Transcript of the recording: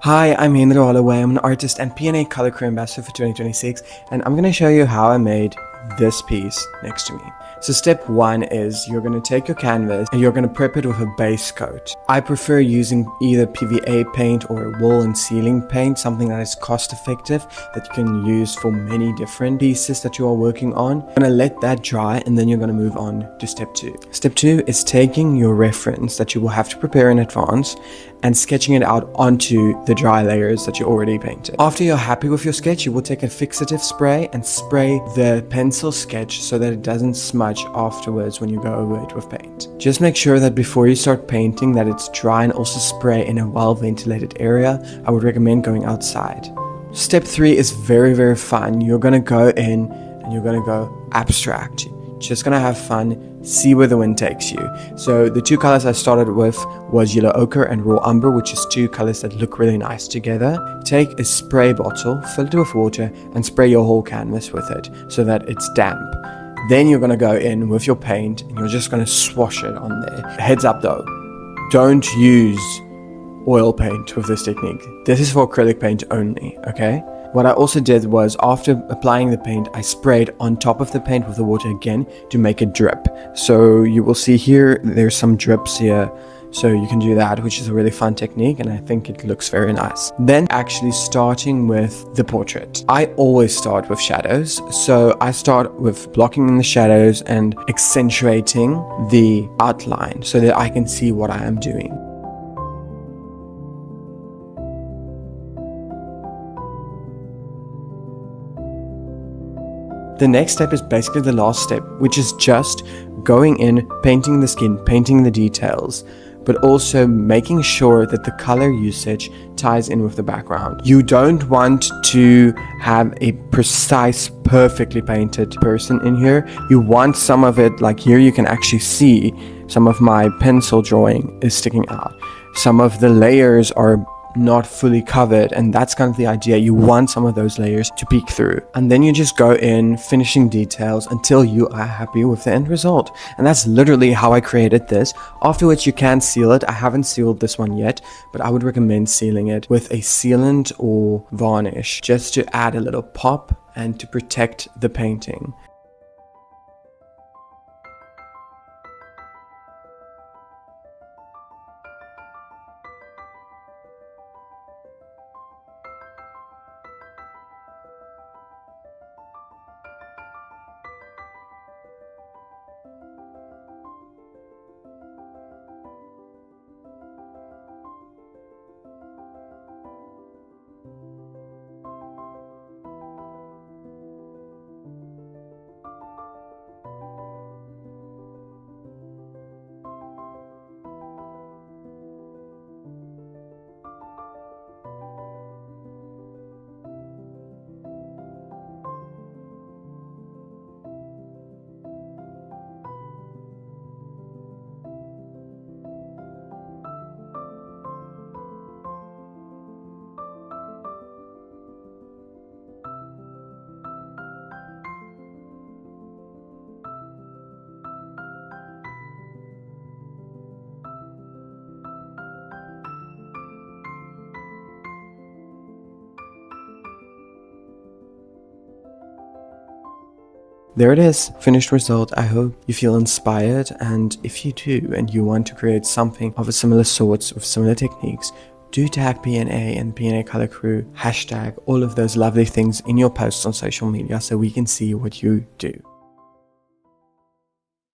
Hi, I'm Henru Holloway. I'm an artist and PNA Colour Crew ambassador for 2026, and I'm going to show you how I made this piece next to me. So step one is you're going to take your canvas and you're going to prep it with a base coat. I prefer using either PVA paint or wall and ceiling paint, something that is cost effective that you can use for many different pieces that you are working on. You're going to let that dry and then you're going to move on to step two. Step two is taking your reference that you will have to prepare in advance and sketching it out onto the dry layers that you already painted. After you're happy with your sketch, you will take a fixative spray and spray the pencil sketch so that it doesn't smudge afterwards when you go over it with paint. Just make sure that before you start painting that it's dry, and also spray in a well-ventilated area. I would recommend going outside. Step three is very fun. You're gonna go in and you're gonna go abstract. Just gonna have fun, see where the wind takes you. So the two colors I started with was yellow ochre and raw umber, which is two colors that look really nice together. Take a spray bottle, fill it with water, and spray your whole canvas with it so that it's damp. Then you're gonna go in with your paint and you're just gonna swash it on there. Heads up though, don't use oil paint with this technique. This is for acrylic paint only, okay? What I also did was, after applying the paint, I sprayed on top of the paint with the water again to make it drip. So you will see here, there's some drips here. So you can do that, which is a really fun technique, and I think it looks very nice. Then actually starting with the portrait. I always start with shadows. So I start with blocking in the shadows and accentuating the outline so that I can see what I am doing. The next step is basically the last step, which is just going in, painting the skin, painting the details, but also making sure that the color usage ties in with the background. You don't want to have a precise, perfectly painted person in here. You want some of it, like here you can actually see some of my pencil drawing is sticking out. Some of the layers are not fully covered, and that's kind of the idea. You want some of those layers to peek through, and then you just go in finishing details until you are happy with the end result. And that's literally how I created this. Afterwards you can seal it. I haven't sealed this one yet, but I would recommend sealing it with a sealant or varnish just to add a little pop and to protect the painting. There it is, finished result. I hope you feel inspired, and if you do and you want to create something of a similar sort with similar techniques, do tag PNA and PNA Colour Crew, hashtag all of those lovely things in your posts on social media so we can see what you do.